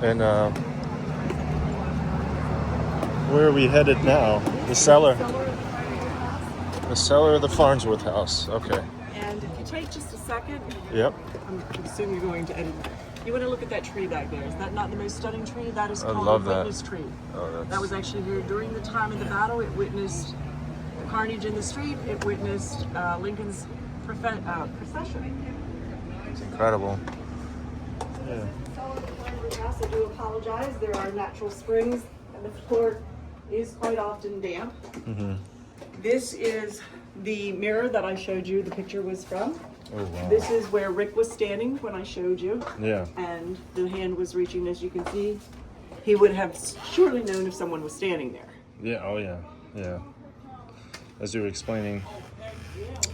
And where are we headed now? The cellar. The cellar of the Farnsworth house. Okay. And if you take just a second, Yep. I'm assuming you're going to edit. You want to look at that tree back there. Is that not the most stunning tree? That is called love a that. witness tree. Oh, That was actually here during the time of the battle. It witnessed the carnage in the street. It witnessed Lincoln's procession. it's incredible. Yeah. I do apologize. There are natural springs, and the floor is quite often damp. Mm-hmm. This is the mirror that I showed you. The picture was from. Oh, wow. This is where Rick was standing when I showed you. Yeah. And the hand was reaching, as you can see. He would have surely known if someone was standing there. Yeah. Oh, yeah. Yeah. As you were explaining,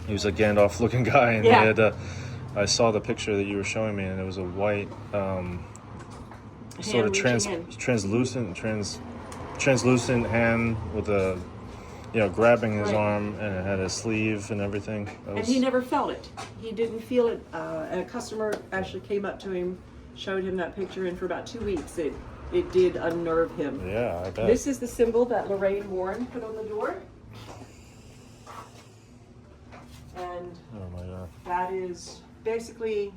he was a Gandalf-looking guy, and Yeah. he had. I saw the picture that you were showing me, and it was a white, sort of translucent hand with a, grabbing his Right. arm, and it had a sleeve and everything. And he never felt it. He didn't feel it. And a customer actually came up to him, showed him that picture, and for about 2 weeks, it did unnerve him. Yeah, I bet. This is the symbol that Lorraine Warren put on the door. And Oh my God. that is basically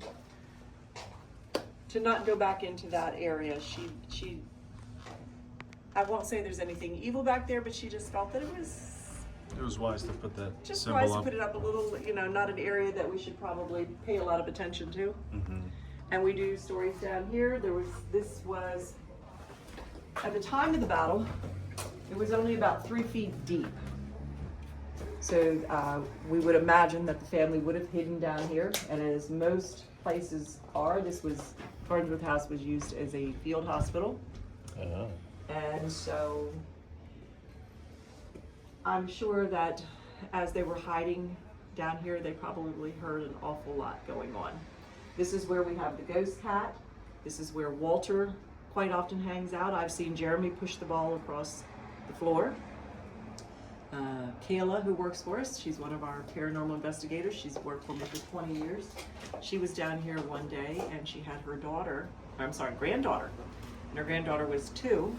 to not go back into that area. She I won't say there's anything evil back there, but she just felt that it was wise to put that just symbol wise to up. put it up a little, not an area that we should probably pay a lot of attention to. Mm-hmm. And we do stories down here. This was at the time of the battle, it was only about 3 feet deep. So we would imagine that the family would have hidden down here, and as most places are, Farnsworth House was used as a field hospital. Oh. And so I'm sure that as they were hiding down here, they probably heard an awful lot going on. This is where we have the ghost cat. This is where Walter quite often hangs out. I've seen Jeremy push the ball across the floor. Kayla, who works for us, she's one of our paranormal investigators. She's worked for me for 20 years. She was down here one day, and she had her granddaughter. And her granddaughter was 2,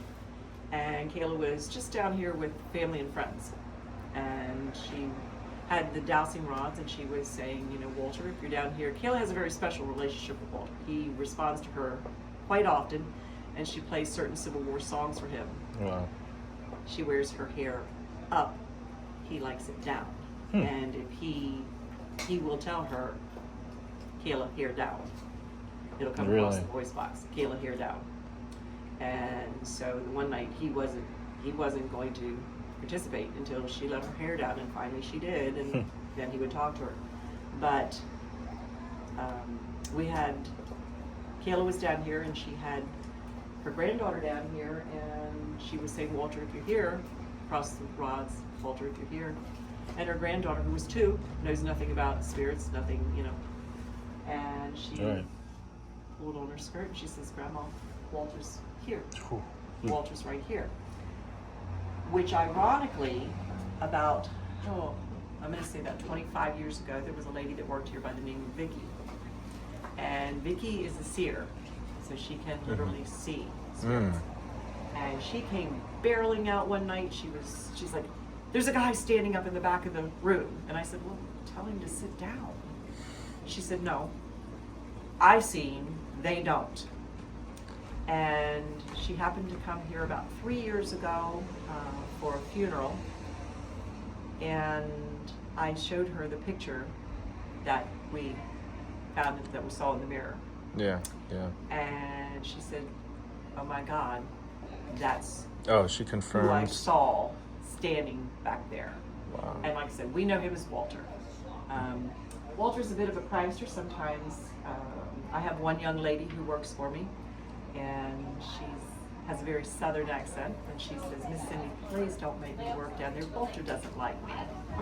and Kayla was just down here with family and friends. And she had the dowsing rods, and she was saying, Walter, if you're down here. Kayla has a very special relationship with Walter. He responds to her quite often, and she plays certain Civil War songs for him. Wow. She wears her hair up. He likes it down. And if he will tell her, Kayla, hair down. It'll come across the voice box, Kayla, hair down. And so the one night he wasn't going to participate until she let her hair down, and finally she did, and then he would talk to her. But Kayla was down here, and she had her granddaughter down here, and she was saying, Walter, if you're here, across the rods, Walter, if you're here. And her granddaughter, who was 2, knows nothing about spirits, nothing, and she pulled on her skirt, and she says, Grandma, Walter's here. Walter's right here. Which ironically, about, I'm going to say about 25 years ago, there was a lady that worked here by the name of Vicky. And Vicky is a seer, so she can literally see spirits. And she came barreling out one night. She's like, there's a guy standing up in the back of the room. And I said, well, tell him to sit down. She said, no, I seen, they don't. And she happened to come here about 3 years ago for a funeral. And I showed her the picture that we found, that we saw in the mirror. Yeah. And she said, oh my God, that's she confirmed. who I saw standing back there. Wow. And like I said, we know him as Walter. Walter's a bit of a prankster sometimes. I have one young lady who works for me, and she has a very southern accent, and she says, Miss Cindy, please don't make me work down there. Walter doesn't like me.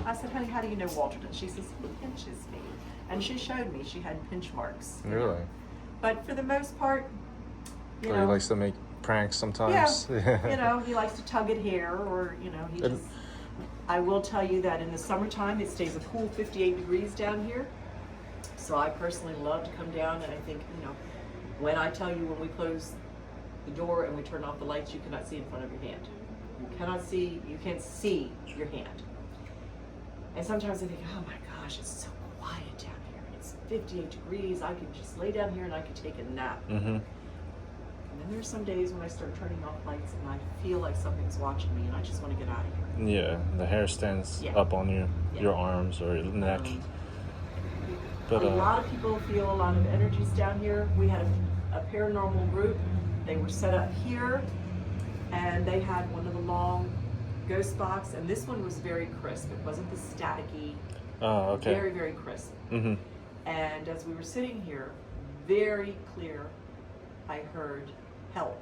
I said, honey, how do you know Walter does? She says, he pinches me. And she showed me she had pinch marks. Really? But for the most part, He likes to make pranks sometimes. Yeah. He likes to tug at hair, or, he just... I will tell you that in the summertime, it stays a cool 58 degrees down here. So I personally love to come down, and I think, when I tell you when we close the door and we turn off the lights, you cannot see in front of your hand. You can't see your hand. And sometimes I think, oh my gosh, it's so quiet down here. It's 58 degrees. I could just lay down here and I could take a nap. Mm-hmm. And then there's some days when I start turning off lights and I feel like something's watching me and I just want to get out of here. Yeah, the hair stands up on your arms or your neck. But a lot of people feel a lot of energies down here. We had a paranormal group. They were set up here, and they had one of the long ghost box, and this one was very crisp. It wasn't the staticky. Oh, okay. Very, very crisp. Mm-hmm. And as we were sitting here, very clear, I heard help.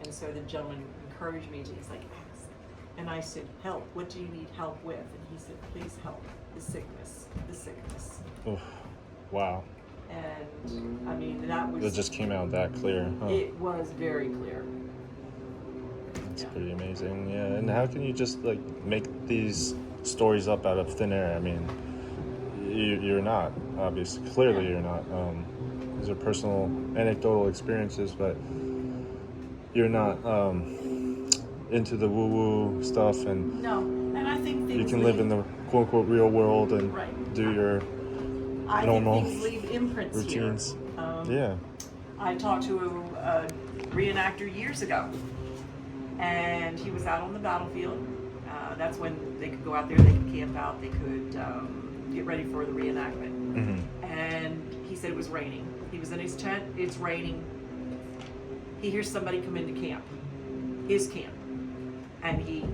And so the gentleman encouraged me to, he's like, ask. And I said, help, what do you need help with? And he said, please help, the sickness, the sickness. Oof. Wow. And I mean, that was... It just came out that clear, huh? It was very clear. It's pretty amazing, yeah. And how can you just like make these stories up out of thin air? I mean, you're not, obviously. Clearly you're not. These are personal, anecdotal experiences, but you're not into the woo-woo stuff, and no, and I think things you can live in the quote-unquote real world and do your normal think things leave imprints routines. Here. Yeah. I talked to a reenactor years ago, and he was out on the battlefield. That's when they could go out there, they could camp out, they could get ready for the reenactment. Mm-hmm. And he said it was raining. He was in his tent, it's raining. He hears somebody come into camp, his camp, and he,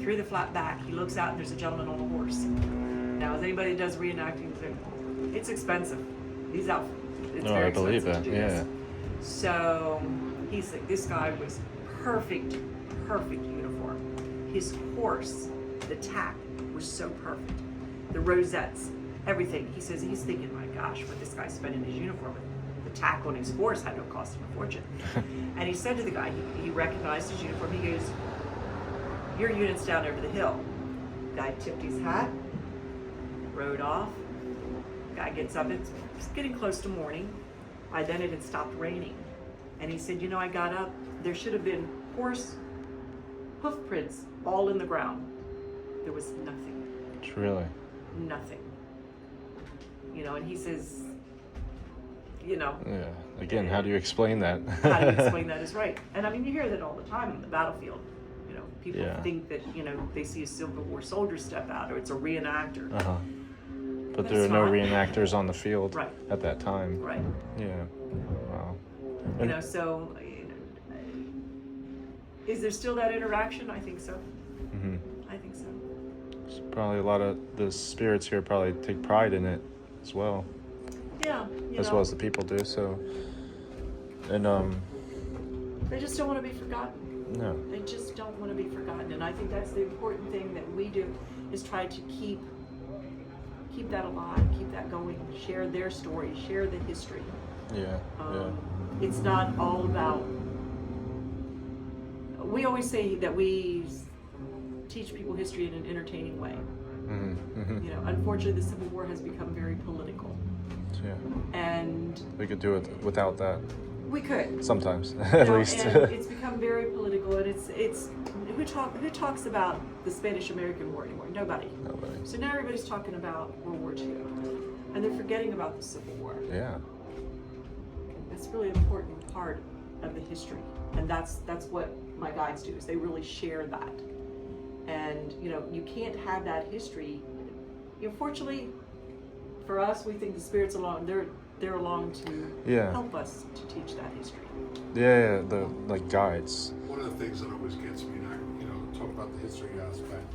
through the flat back, he looks out and there's a gentleman on a horse. Now, as anybody that does reenacting, it's expensive. These outfits, it's very I believe expensive that, to do yeah. this. So he's like, this guy was perfect uniform. His horse, the tack was so perfect. The rosettes, everything. He says he's thinking, my gosh, what this guy's spending his uniform with. The tack on his horse had no cost him a fortune. And he said to the guy, he recognized his uniform. He goes, your unit's down over the hill. Guy tipped his hat, rode off. Guy gets up, it's getting close to morning. By then it had stopped raining. And he said, you know, I got up, there should have been horse hoof prints all in the ground. There was nothing. Really? Nothing. You know, and he says, you know. Yeah. Again, how do you explain that? How do you explain that is right. And I mean, you hear that all the time on the battlefield. You know, people think that, you know, they see a Civil War soldier step out or it's a reenactor. Uh-huh. But there are no reenactors on the field at that time. Right. Yeah. Wow. You know, so, is there still that interaction? I think so. Mm-hmm. I think so. There's probably a lot of the spirits here probably take pride in it as well. Yeah. As well as the people do, so. And, they just don't want to be forgotten. No. They just don't want to be forgotten. And I think that's the important thing that we do, is try to keep that alive, keep that going, share their stories, share the history. Yeah. It's not all about, we always say that we teach people history in an entertaining way. Mm-hmm. Mm-hmm. You know, unfortunately the Civil War has become very political. Yeah. And we could do it without that. We could. Sometimes, at least. And it's become very political, and it's who talks about the Spanish-American War anymore? Nobody. So now everybody's talking about World War II, and they're forgetting about the Civil War. Yeah. It's really an important part of the history, and that's what my guides do, is they really share that. And you know, you can't have that history. You know, fortunately for us, we think the spirits alone, they're along to help us to teach that history. Yeah, the like guides. One of the things that always gets me, and I, you know, talk about the history aspect.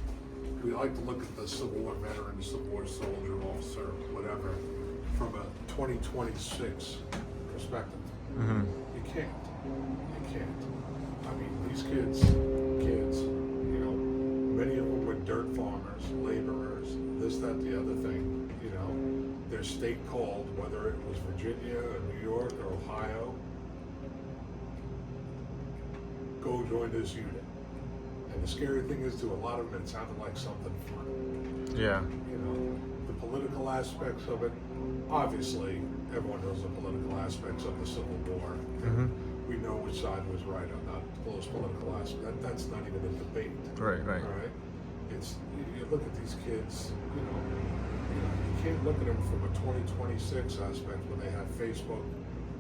We like to look at the Civil War veteran, the Civil War soldier, officer, whatever, from a 2026 perspective. Mm-hmm. You can't. I mean, these kids, you know, many of them were dirt farmers, laborers, this, that, the other thing, you know. Their state called, whether it was Virginia or New York or Ohio, go join this unit. And the scary thing is, to a lot of them, it sounded like something fun. Yeah. You know, the political aspects of it, obviously, everyone knows the political aspects of the Civil War. Mm-hmm. We know which side was right on that, those political aspects. That's not even a debate. Right. All right? It's, you look at these kids, you can't look at them from a 2026 aspect where they have Facebook,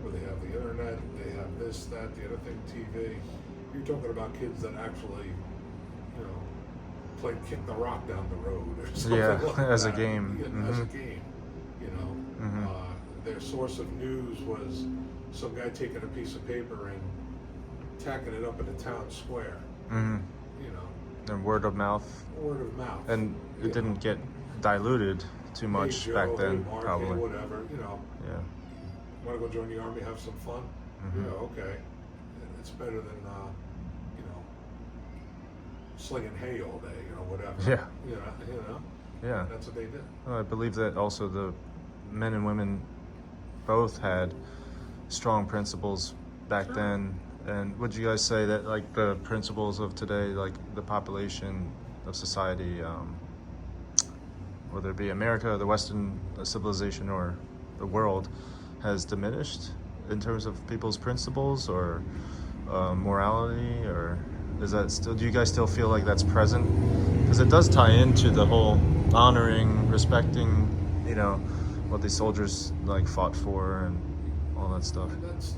where they have the internet, they have this, that, the other thing, TV. You're talking about kids that actually, played kick the rock down the road or something like as that. a game. As a game, Their source of news was some guy taking a piece of paper and tacking it up in the town square. Mm-hmm. And word of mouth. Word of mouth. And it didn't get diluted too much Hey Joe, back then, hey Mark, probably. Hey whatever, Yeah. Want to go join the army, have some fun? Mm-hmm. Yeah, okay. It's better than, slinging hay all day, whatever. Yeah. Yeah. That's what they did. Well, I believe that also the men and women both had strong principles back Sure. then. And would you guys say that like the principles of today, like the population of society, whether it be America, the Western civilization, or the world, has diminished in terms of people's principles or morality, or is that still? Do you guys still feel like that's present? Because it does tie into the whole honoring, respecting, what these soldiers like fought for and all that stuff. And that's,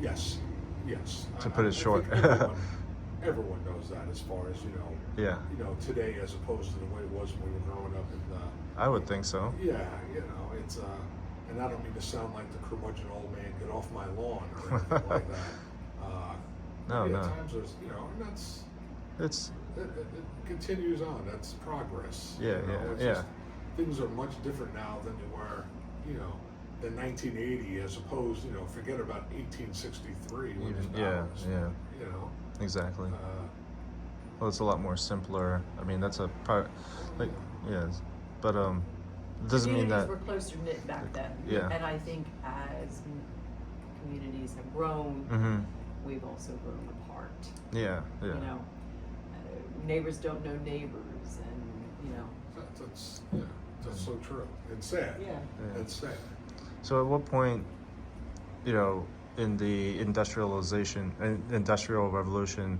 yes. To put it short. I think everyone knows that as far as, Yeah, today as opposed to the way it was when we were growing up. And, I would think so. yeah, it's, and I don't mean to sound like the curmudgeon old man, get off my lawn or anything like that. No. At times there's, and that's, It's it continues on. That's progress. Yeah, It's yeah. just, things are much different now than they were, than 1980, as opposed, forget about 1863 when it was dollars. yeah, exactly. Uh, Well, it's a lot more simpler. I mean, that's a part, like, yes, but it doesn't mean that. Communities were closer knit back then. Yeah. And I think as communities have grown, Mm-hmm. we've also grown apart. Yeah. Neighbors don't know neighbors, and that's so true. It's sad. Yeah. It's sad. So, at what point, in the industrial revolution,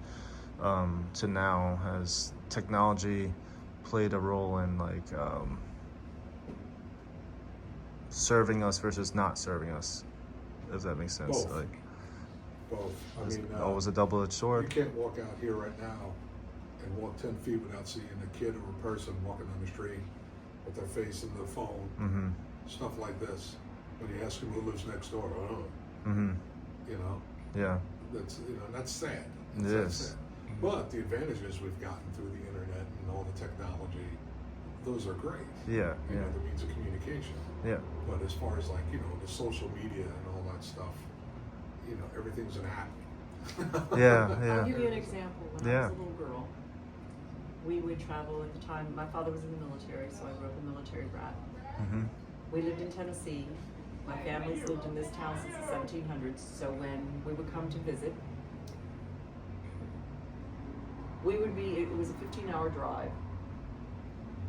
to now, has technology played a role in serving us versus not serving us? If that makes sense. Both. Both. I mean, always a double-edged you sword. can't walk out here right now and walk 10 feet without seeing a kid or a person walking down the street with their face in the phone, Mm-hmm. stuff like this. When you ask them who lives next door, Mm-hmm. that's Yeah. that's sad. It That's is. sad. But the advantages we've gotten through the internet and all the technology, those are great. Yeah. The means of communication. Yeah. But as far as the social media and all that stuff, everything's an app. Yeah. I'll give you an example. When I Yeah. was a little girl, we would travel at the time. My father was in the military, so I grew up a military brat. Mm-hmm. We lived in Tennessee. My family's lived in this town since the 1700s, so when we would come to visit, it was a 15-hour drive.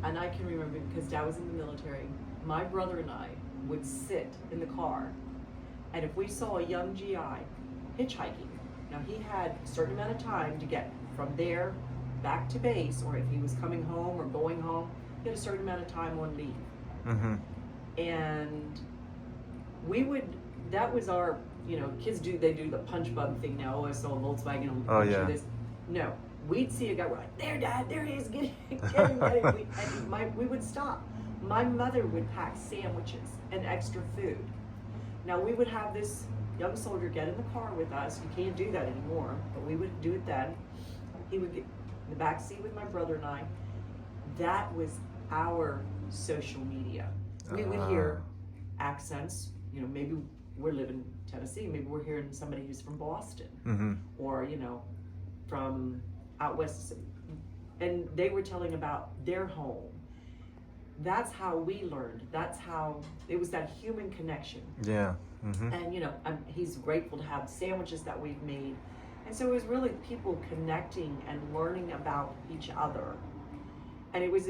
And I can remember, because Dad was in the military, my brother and I would sit in the car, and if we saw a young GI hitchhiking, now he had a certain amount of time to get from there back to base, or if he was coming home or going home, he had a certain amount of time on leave. Mm-hmm. And that was our, kids do the punch bug thing now. Oh, I saw a Volkswagen, I'm Oh, punch yeah. you this. No, we'd see a guy, we're like, there, Dad, there he is, get him. We would stop. My mother would pack sandwiches and extra food. Now we would have this young soldier get in the car with us. You can't do that anymore, but we would do it then. He would get in the back seat with my brother and I. That was our social media. We would hear accents, maybe we're living in Tennessee, maybe we're hearing somebody who's from Boston, Mm-hmm. or, from out west, and they were telling about their home. That's how we learned. That's how, it was that human connection. Yeah. Mm-hmm. And, he's grateful to have sandwiches that we've made. And so it was really people connecting and learning about each other. And it was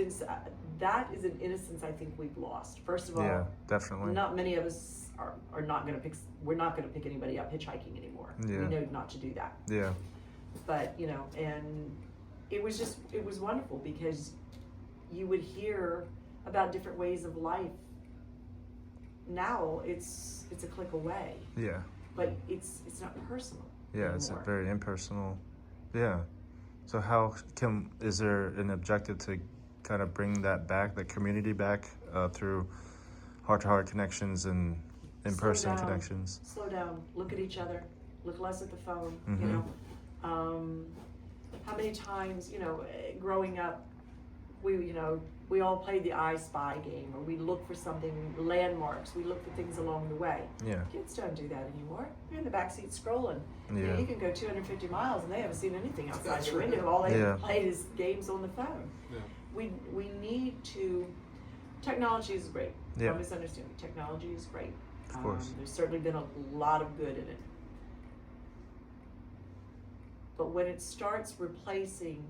that is an innocence I think we've lost. First of all, Yeah, definitely. not many of us are not going to pick. We're not going to pick anybody up hitchhiking anymore. Yeah. We know not to do that. Yeah. But and it was wonderful because you would hear about different ways of life. Now it's a click away. Yeah. But it's not personal. Yeah, anymore. it's a very impersonal. Yeah. So is there an objective to kind of bring that back, the community back, through heart-to-heart connections and in-person Slow down. connections? Slow down. Look at each other. Look less at the phone. Mhm. How many times growing up, we all played the I Spy game, or we look for something, landmarks. We look for things along the way. Yeah. Kids don't do that anymore. You're in the backseat scrolling. Yeah. You can go 250 miles and they haven't seen anything outside That's your right. window. All they Yeah. played is games on the phone. Yeah. We need to. Technology is great. Yeah. Don't misunderstand me. Technology is great. Of course. There's certainly been a lot of good in it. But when it starts replacing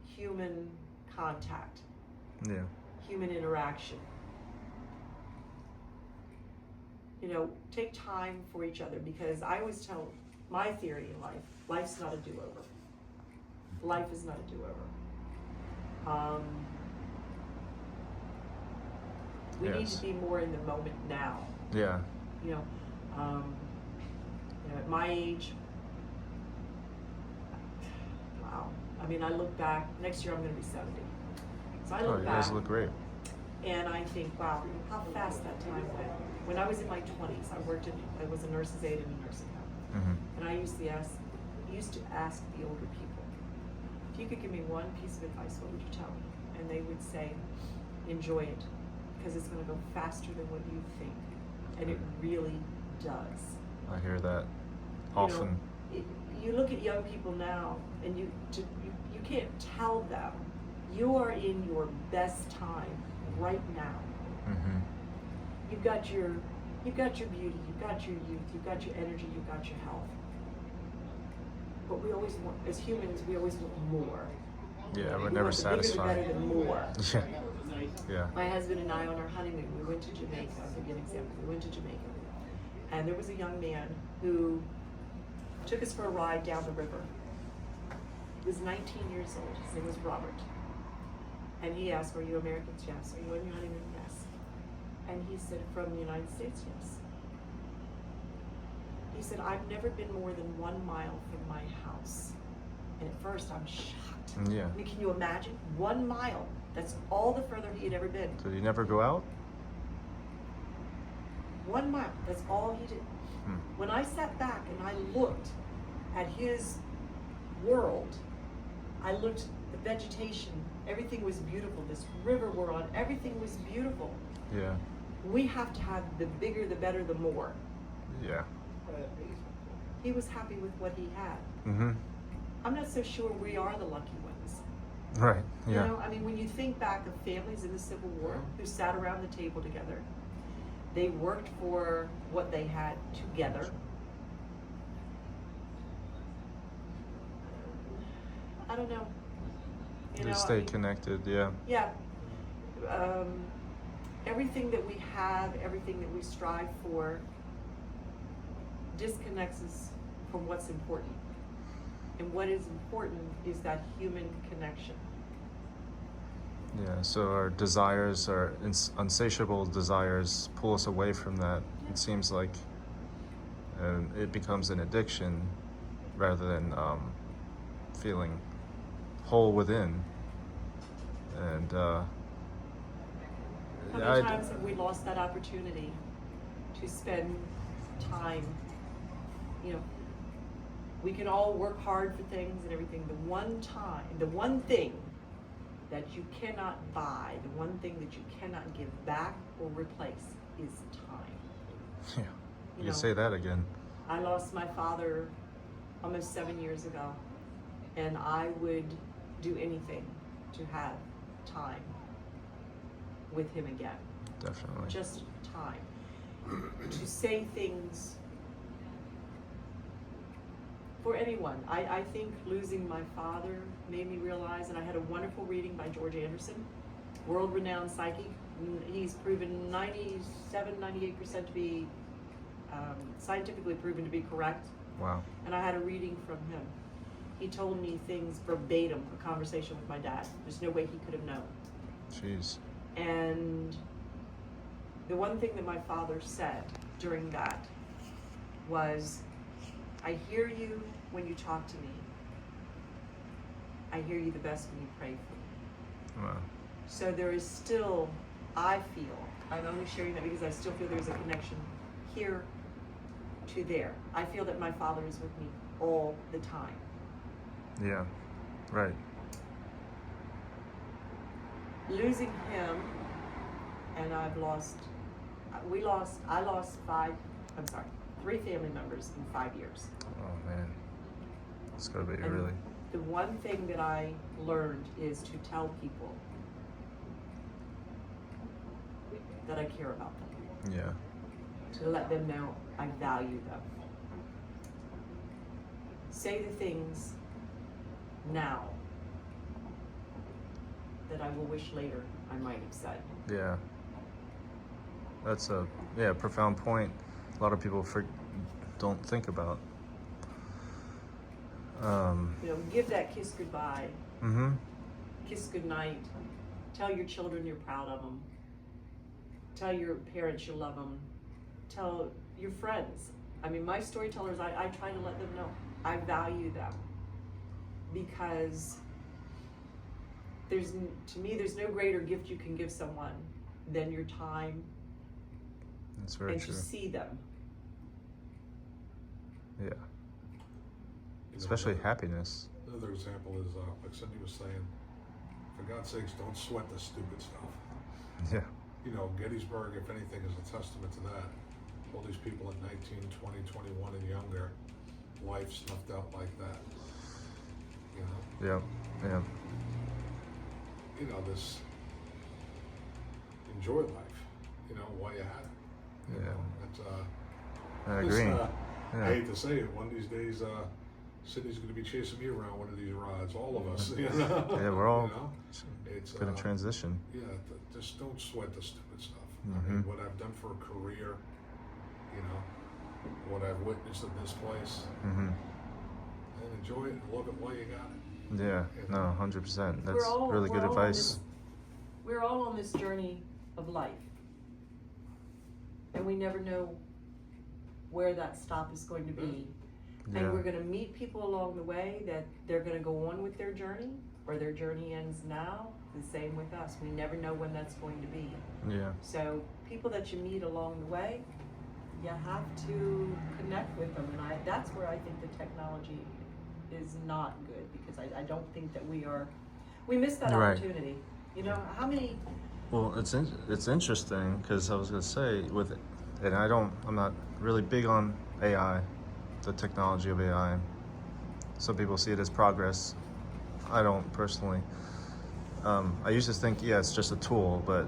human contact, Yeah. human interaction, take time for each other, because I always tell my theory in life, life's not a do-over. Life is not a do-over. We need Yes. to be more in the moment now. Yeah. At my age, wow. I mean, I look back, next year I'm going to be 70. So I Oh, look you back guys look great. and I think, wow, how fast that time went. When I was in my 20s, I was a nurse's aide in a nursing home. Mm-hmm. And I used to ask the older people, if you could give me one piece of advice, what would you tell me? And they would say, enjoy it, because it's going to go faster than what you think. And it really does. I hear that often. You look at young people now, and you can't tell them you are in your best time right now. Mm-hmm. You've got your beauty, you've got your youth, you've got your energy, you've got your health. But we always want, as humans, we always want more. Yeah, we're We never want the bigger, the satisfied. better, the more. Yeah. Yeah. My husband and I, on our honeymoon, we went to Jamaica. I'll give you an example. We went to Jamaica, and there was a young man who took us for a ride down the river. He was 19 years old. His name was Robert. And he asked, "Are you Americans?" Yes. "Are you on your honeymoon?" Yes. And he said, "From the United States?" Yes. He said, "I've never been more than 1 mile from my house." And at first, I'm shocked. Yeah. I mean, can you imagine? 1 mile. That's all the further he had ever been. Did you never go out? 1 mile. That's all he did. When I sat back and I looked at his world, I looked at the vegetation. Everything was beautiful. This river we're on, everything was beautiful. Yeah. We have to have the bigger, the better, the more. Yeah. He was happy with what he had. Mm-hmm. I'm not so sure we are the lucky ones. Right. Yeah. I mean, when you think back of families in the Civil War who sat around the table together, they worked for what they had together. I don't know. They stay connected. Yeah. Yeah. Everything that we have, everything that we strive for, disconnects us from what's important. And what is important is that human connection. Yeah. So our desires, our insatiable desires, pull us away from that. It seems like, and it becomes an addiction rather than feeling whole within. And How many times have we lost that opportunity to spend time? We can all work hard for things and everything. The one thing that you cannot buy, the one thing that you cannot give back or replace is time. Yeah. You can say that again. I lost my father almost 7 years ago, and I would do anything to have time with him again. Definitely. Just time. To say things for anyone. I think losing my father made me realize, and I had a wonderful reading by George Anderson, world-renowned psychic. He's proven 97-98% to be scientifically proven to be correct. Wow. And I had a reading from him. He told me things verbatim, a conversation with my dad. There's no way he could have known. Jeez. And the one thing that my father said during that was, I hear you when you talk to me. I hear you the best when you pray for me. Wow. So there is still, I feel, I'm only sharing that because I still feel there's a connection here to there. I feel that my father is with me all the time. Yeah. Right. Losing him, and I lost 3 family members in 5 years. Oh man. It's gotta be And really. the one thing that I learned is to tell people that I care about them. Yeah. To let them know I value them. Say the things now that I will wish later I might have said. Yeah. That's a profound point. A lot of people don't think about. Give that kiss goodbye, Mm-hmm. kiss goodnight, tell your children you're proud of them, tell your parents you love them, tell your friends. I mean, my storytellers, I try to let them know I value them, because to me, there's no greater gift you can give someone than your time. That's very and true. to see them. Yeah. Especially happiness. Another example is, like Cindy was saying, for God's sakes, don't sweat the stupid stuff. Yeah. Gettysburg, if anything, is a testament to that. All these people at 19, 20, 21 and younger, life snuffed out like that. Yeah. Yeah. This enjoy life, while you had it. Yeah. I agree. I hate to say it, one of these days, Sydney's going to be chasing me around one of these rides, all of us. Yeah, we're all it's going to transition. Yeah, just don't sweat the stupid stuff. Mm-hmm. I mean, what I've done for a career, what I've witnessed in this place, Mm-hmm. and enjoy it and love it while you got it. Yeah, no, 100%. That's really good we're all advice. We're all on this journey of life, and we never know where that stop is going to be. Yeah. And we're going to meet people along the way that they're going to go on with their journey, or their journey ends now. The same with us. We never know when that's going to be. Yeah. So people that you meet along the way, you have to connect with them. And that's where I think the technology is not good, because I don't think that we miss that Right. opportunity. How many? Well, it's interesting, because I was going to say I'm not really big on AI, the technology of AI. Some people see it as progress. I don't personally. I used to think, it's just a tool, but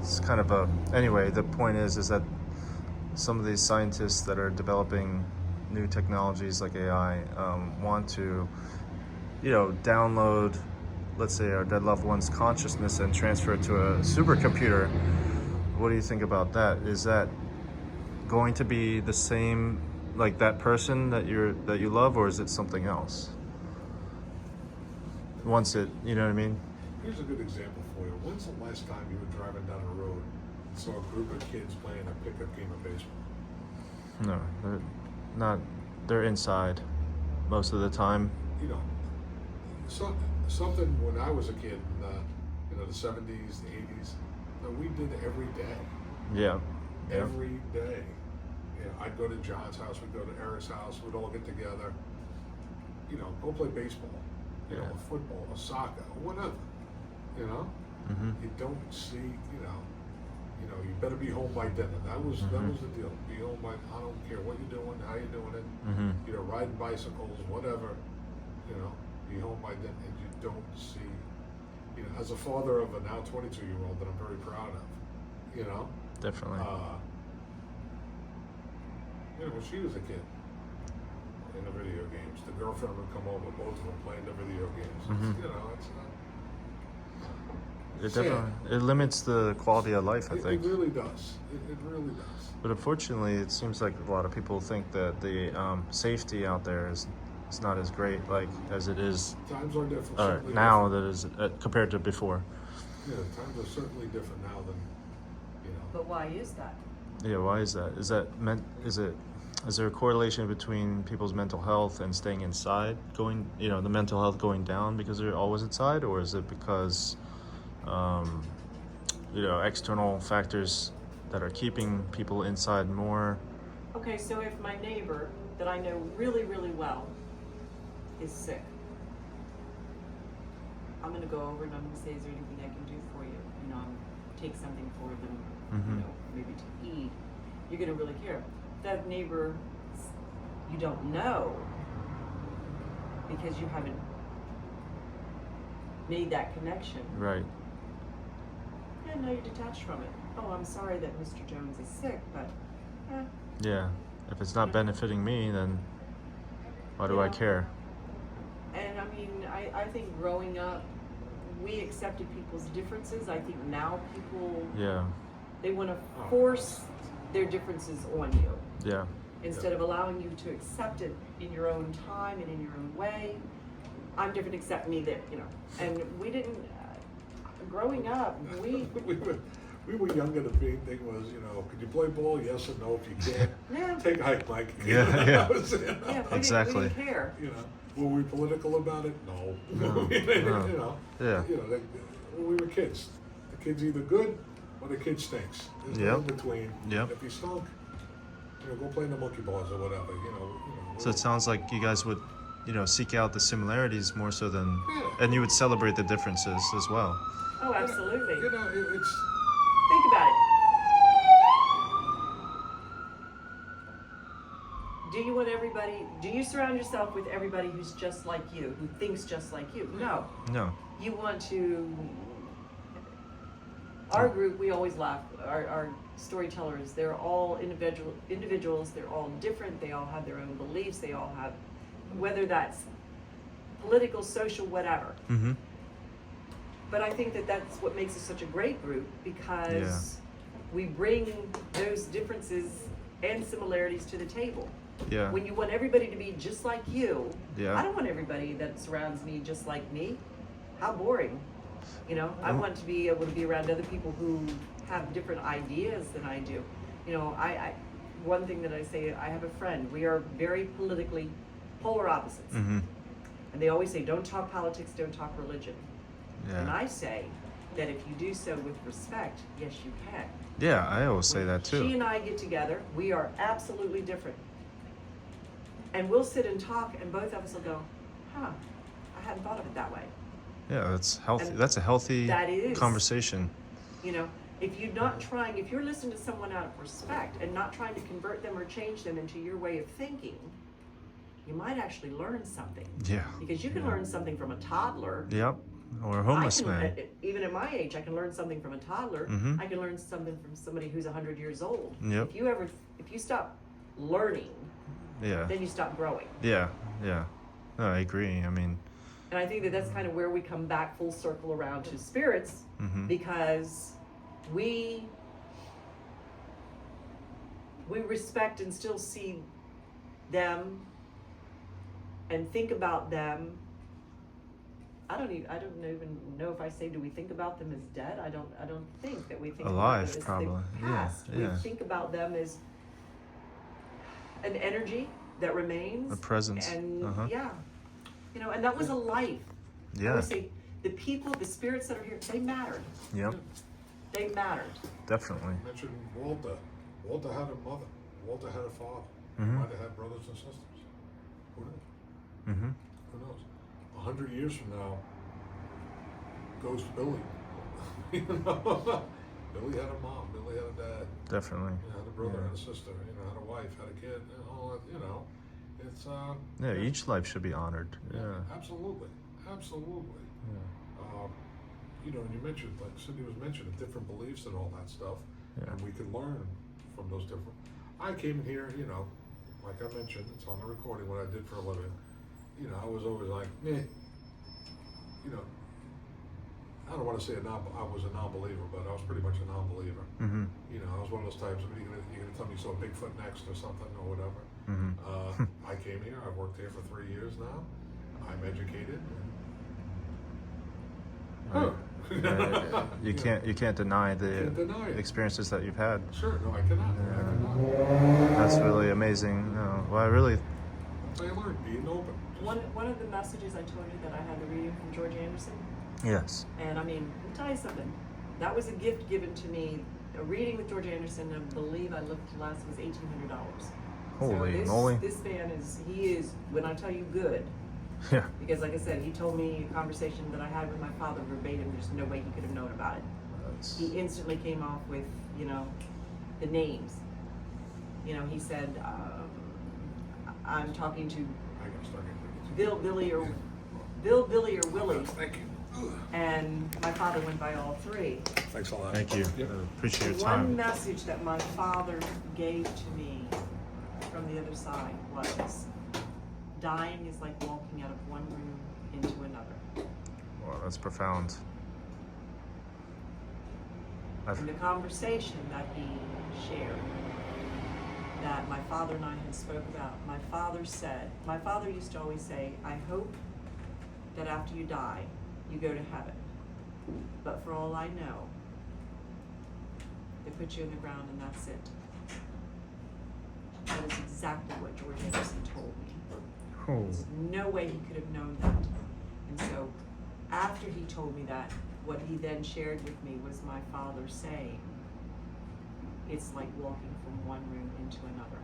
it's kind of anyway, the point is that some of these scientists that are developing new technologies like AI want to, download, let's say, our dead loved one's consciousness and transfer it to a supercomputer. What do you think about that? Is that going to be the same, like that person that you love, or is it something else? Once it, you know what I mean? Here's a good example for you. When's the last time you were driving down the road and saw a group of kids playing a pickup game of baseball? No, they're not. They're inside most of the time. Something when I was a kid in the 70s, the 80s, that we did every day. Yeah. Every day. I'd go to John's house, we'd go to Eric's house, we'd all get together, go play baseball, a football, a soccer, whatever, Mm-hmm. You don't see, you better be home by dinner. That was the deal. Be home by, I don't care what you're doing, how you're doing it, Mm-hmm. Riding bicycles, whatever, be home by dinner, and you don't see, as a father of a now 22-year-old that I'm very proud of, Definitely. when she was a kid in the video games, the girlfriend would come over, both of them playing the video games. Mm-hmm. It's It sad. definitely limits the quality of life, I It think. really does. It really does. But unfortunately, it seems like a lot of people think that the safety out there is not as great, like as it is Times are different. Certainly now. different. That is compared to before. Yeah, times are certainly different now than, But why is that? Yeah, why is that? Is that meant? Is there a correlation between people's mental health and staying inside, the mental health going down because they're always inside, or is it because, external factors that are keeping people inside more? Okay, so if my neighbor that I know really, really well is sick, I'm gonna go over and I'm gonna say, is there anything I can do for you? Take something for them, maybe to eat. You're gonna really care. That neighbor you don't know because you haven't made that connection. Right. Yeah, now you're detached from it. Oh, I'm sorry that Mr. Jones is sick, but Yeah. If it's not benefiting me, then why do I Yeah. care? And I mean, I think growing up, we accepted people's differences. I think now people, Yeah. they want to force their differences on you Yeah. instead of allowing you to accept it in your own time and in your own way. I'm different, accept me that, and we didn't, growing up, we we were younger. The big thing was, could you play ball? Yes or no. If you can't, yeah, take a hike, Mike. Yeah, yeah. we Exactly. didn't care. Were we political about it? No. No. No. Yeah. When we were kids, the kid's either good or the kid stinks. There's no in between. Yep. If he stunk, go play in the monkey bars or whatever. So it sounds like you guys would, seek out the similarities more so than, Yeah. and you would celebrate the differences as well. Oh, absolutely. It's. Think about it. Do you surround yourself with everybody who's just like you, who thinks just like you? No. No. You want to, our group, we always laugh, our storytellers, they're all individuals, they're all different, they all have their own beliefs, they all have, whether that's political, social, whatever. Mm-hmm. But I think that that's what makes us such a great group, because we bring those differences and similarities to the table. Yeah. When you want everybody to be just like you, Yeah. I don't want everybody that surrounds me just like me. How boring. I want to be able to be around other people who have different ideas than I do. One thing that I say, I have a friend, we are very politically polar opposites. Mm-hmm. And they always say, don't talk politics, don't talk religion. And Yeah. I say that if you do so with respect, yes, you can. Yeah, I always say that She too. and I get together, we are absolutely different. And we'll sit and talk, and both of us will go, I hadn't thought of it that way. Yeah, that's healthy. And That's a healthy that is. conversation. If you're listening to someone out of respect and not trying to convert them or change them into your way of thinking, you might actually learn something. Yeah. Because you can learn something from a toddler. Yep. Or a homeless man. Even at my age, I can learn something from a toddler. Mhm. I can learn something from somebody who's 100 years old. Yep. If you stop learning, Yeah. then you stop growing. Yeah. Yeah. No, I agree. I mean, And I think that that's kind of where we come back full circle around to spirits, mhm. because we respect and still see them and think about them. I don't even know if I say, do we think about them as dead? I don't think that we think Alive, about them as probably. they've passed. Yeah, yeah. We think about them as an energy that remains. A presence. And Uh-huh. and that was a life. I Yeah. would say the people, the spirits that are here, they mattered. Yep. They mattered. Definitely. Mention Walter. Walter had a mother. Walter had a father. Mhm. Might have had brothers and sisters. Who knows? Mm-hmm. Who knows? 100 years from now, Ghost Billy. Billy had a mom. Billy had a dad. Definitely. Had a brother, Yeah. had a sister. Had a wife, had a kid. And all that. It's Yeah, each life should be honored. Yeah. Absolutely. Absolutely. Yeah. And you mentioned, like Cindy was mentioning, different beliefs and all that stuff, Yeah. and we can learn from those different. I came in here, like I mentioned, it's on the recording what I did for a living. I was always like, meh. I don't want to say I was a non-believer, but I was pretty much a non-believer. Mm-hmm. You know, I was one of those types of, you're gonna tell me you saw Bigfoot next or something or whatever. Mm-hmm. I came here, I've worked here for 3 years now. I'm educated. You can't deny the Can't deny it. experiences that you've had. Sure, no, I cannot. I cannot. That's really amazing. Well, I really, That's how you learn, being open. One of the messages I told you that I had the reading from George Anderson, yes. and I mean, let me tell you something. That was a gift given to me. A reading with George Anderson, I believe I looked last, was $1,800. Holy so moly. This man he is, when I tell you good, Yeah. because like I said, he told me a conversation that I had with my father verbatim. There's no way he could have known about it. That's, He instantly came off with, you know, the names. You know, he said, I'm talking to I gotta start getting Bill, Billy, or Willie. Thank you. And my father went by all three. Thanks a lot. thank you. Yep. Appreciate your One time. message that my father gave to me from the other side was, dying is like walking out of one room into another. Wow, that's profound. In the conversation that he shared, that my father and I had spoke about, my father used to always say, I hope that after you die, you go to heaven. But for all I know, they put you in the ground and that's it. That is exactly what George Anderson told me. Oh, There's no way he could have known that. And so after he told me that, what he then shared with me was my father saying, it's like walking from one room into another.